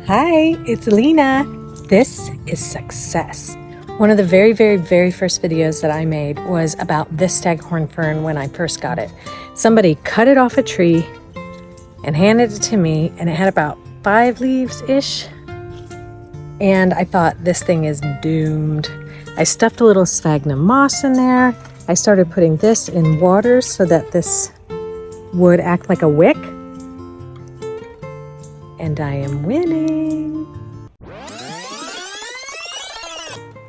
Hi, it's Lena. This is Success. One of the very first videos that I made was about this Staghorn Fern when I first got it. Somebody cut it off a tree and handed it to me, and it had about 5 leaves-ish. And I thought, this thing is doomed. I stuffed a little sphagnum moss in there. I started putting this in water so that this would act like a wick. And I am winning.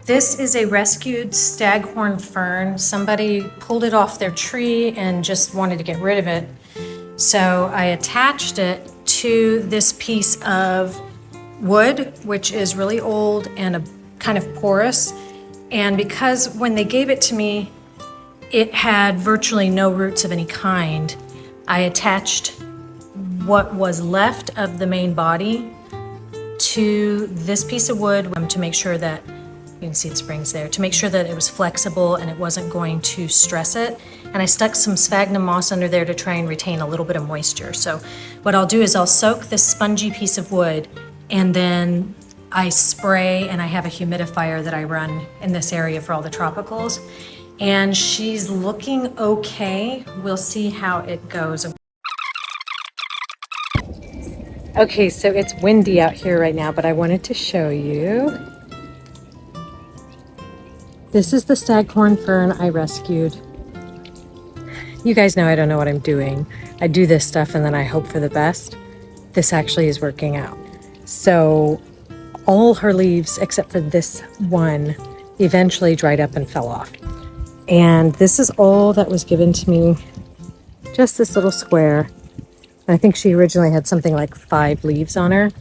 This is a rescued Staghorn Fern. Somebody pulled it off their tree and just wanted to get rid of it. So I attached it to this piece of wood, which is really old and a kind of porous. And because when they gave it to me, it had virtually no roots of any kind, I attached what was left of the main body to this piece of wood to make sure that, you can see the springs there, to make sure that it was flexible and it wasn't going to stress it. And I stuck some sphagnum moss under there to try and retain a little bit of moisture. So what I'll do is I'll soak this spongy piece of wood, and then I spray, and I have a humidifier that I run in this area for all the tropicals. And she's looking okay. We'll see how it goes. Okay, so it's windy out here right now, but I wanted to show you. This is the Staghorn Fern I rescued. You guys know I don't know what I'm doing. I do this stuff and then I hope for the best. This actually is working out. So all her leaves, except for this one, eventually dried up and fell off. And this is all that was given to me, just this little square. I think she originally had something like 5 leaves on her.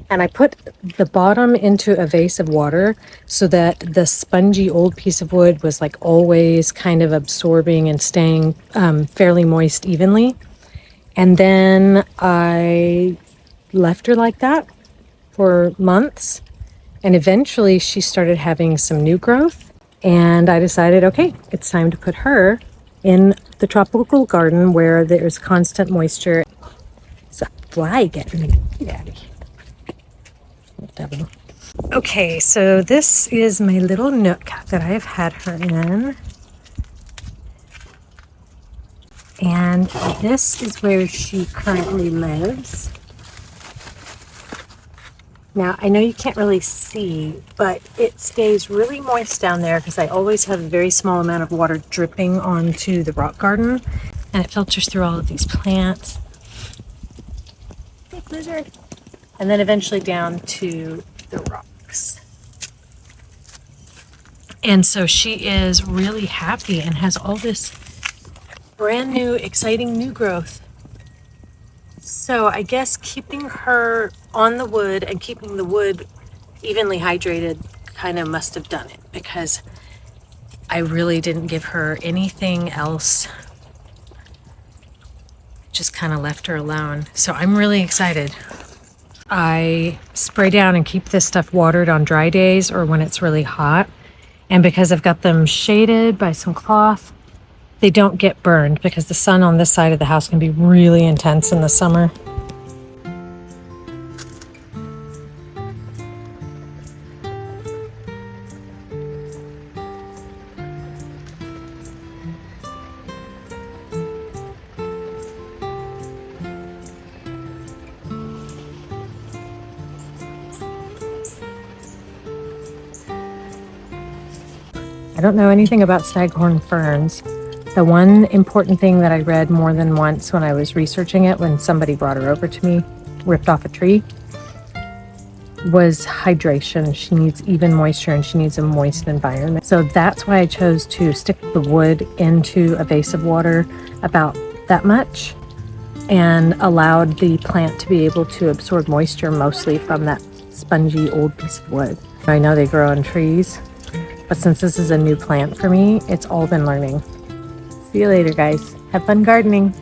And I put the bottom into a vase of water so that the spongy old piece of wood was like always kind of absorbing and staying fairly moist evenly. And then I left her like that for months. And eventually she started having some new growth. And I decided, okay, it's time to put her in the tropical garden where there's constant moisture. It's a fly getting me. Get out of here. Okay, so this is my little nook that I've had her in. And this is where she currently lives. Now, I know you can't really see, but it stays really moist down there because I always have a very small amount of water dripping onto the rock garden, and it filters through all of these plants. Big lizard. And then eventually down to the rocks. And so she is really happy and has all this brand new, exciting new growth. So I guess keeping her on the wood and keeping the wood evenly hydrated kind of must have done it, because I really didn't give her anything else. Just kind of left her alone. So I'm really excited. I spray down and keep this stuff watered on dry days or when it's really hot. And because I've got them shaded by some cloth, they don't get burned, because the sun on this side of the house can be really intense in the summer. I don't know anything about Staghorn ferns. The one important thing that I read more than once when I was researching it, when somebody brought her over to me, ripped off a tree, was hydration. She needs even moisture and she needs a moist environment. So that's why I chose to stick the wood into a vase of water about that much and allowed the plant to be able to absorb moisture mostly from that spongy old piece of wood. I know they grow on trees, but since this is a new plant for me, it's all been learning. See you later, guys. Have fun gardening.